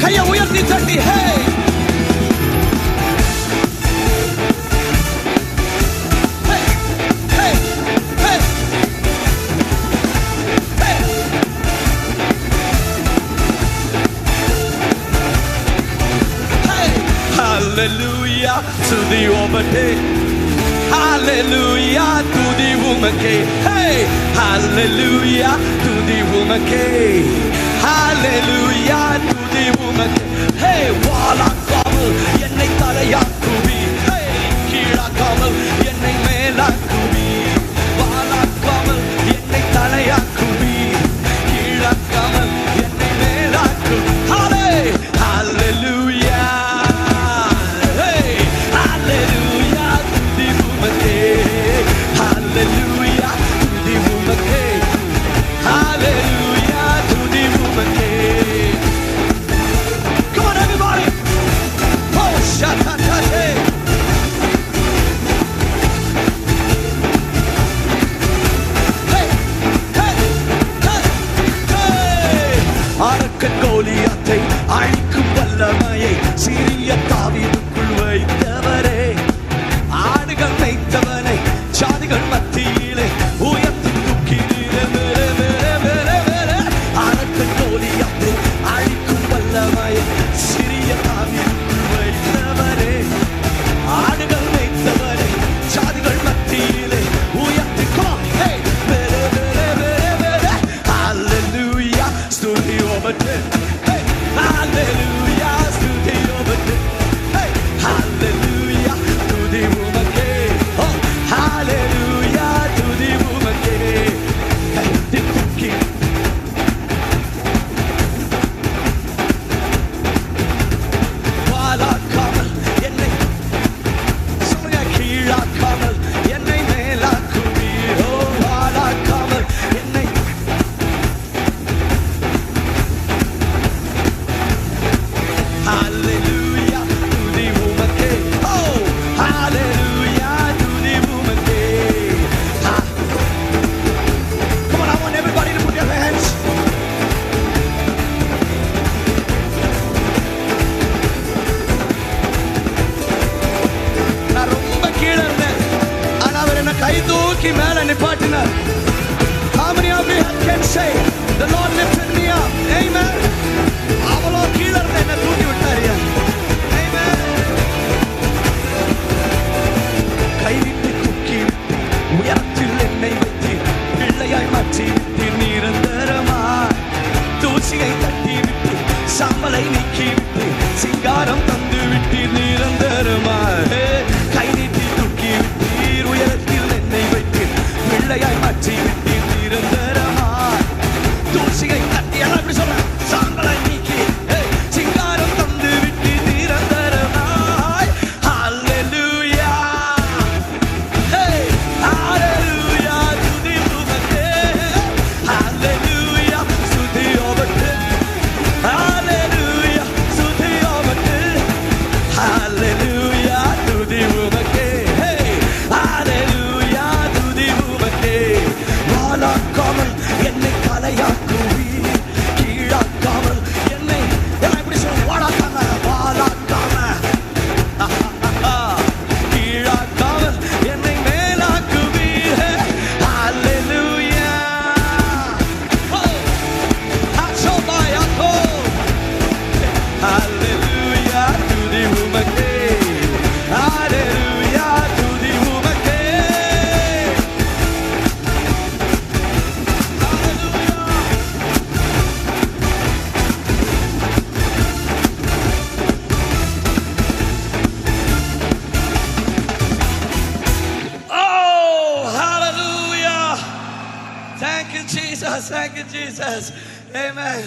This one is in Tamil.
கையை உயர்த்தி தட்டி ஹே Hallelujah to the Omake. Hallelujah to the Omake. Hey, hallelujah to the Omake. Hallelujah to the Omake. Hey, வாழாக்காமல் என்னை தலையாக்குவி. Hey, கீழாக்காமல் என்னை மேலாக்குவி. வாழாக்காமல் என்னை தலையாக்குவி. கீழாக்காமல் என்னை மேலாக்குவி. Hallelujah. கோலியாத்தை அழிக்கும் வல்லமையை சிறிய தாவீதுக்குள் வைத்தவரே, ஆடுகள் மேய்த்தவனை ஜாதிகள் மத்தியிலே உயர்த்தி தூக்கினாரே. கோலியாத்தை அழிக்கும் வல்லமையை சிறிய தாவீதுக்குள் வைத்தவரே, ஆடுகள் மேய்த்தவனை ஜாதிகள் மத்தியிலே உயர்த்தி Hallelujah, ஸ்துதி உமக்கே. Hallelujah, ஸ்துதி உமக்கே. Hallelujah, ஸ்துதி உமக்கே. Oh, hallelujah, ஸ்துதி உமக்கே. திக்குக்கி வாழாக்காமல் என்னை சொல்லுங்க, கீழாக்காமல் என்னை மேலாக்குவி. ஓ, வாழாக்காமல் என்னை Hallelujah to the Omake. Oh, hallelujah to the Omake. Come on, I want everybody to put your hands. நான் ரொம்ப கீழே இருந்தேன், ஆனா அவர் என்ன கை தூக்கி மேல நிப்பாட்டினார். How many of you can say the Lord lifted me up? Amen. அவ்வளோ கீழே இருந்த என்ன தூக்கி விட்டாரியா. கைவிட்டு தூக்கி விட்டு உயரத்தில் என்னை வைத்து பிள்ளையாய் மாற்றி விட்டு நிரந்தரமாய் தூசியை தட்டி விட்டு சாம்பலை நீக்கி விட்டு சிங்காரம் தந்து விட்டு நிரந்தரமாய் கை நீட்டி தூக்கி விட்டு உயரத்தில் என்னை வைத்து பிள்ளையாய் மாற்றி விட்டு நிரந்தரமாய் தூசியை தட்டி எல்லாம் எப்படி சொல்ற சாம்பலை நீக்கி சிங்காரம் தந்து விட்டு நிரந்தரமாய். Hallelujah. Hey, hallelujah to the Omake. Hallelujah, ஸ்துதி உமக்கே. Hallelujah, ஸ்துதி உமக்கே. Hallelujah to the Omake. Hey, hallelujah to the Omake. வாழாக்காமல் என்னை தலையாக்குவி, கீழாக்காமல் என்னை எல்லாம் எப்படி சொல்ல வாழாக்காம வாழாக்காம கீழாக்காமல் என்னை மேலாக்குவி. Hallelujah. Hallelujah to the Omake. Hallelujah to the Omake. Oh, hallelujah. Thank you, Jesus. Thank you, Jesus. Amen.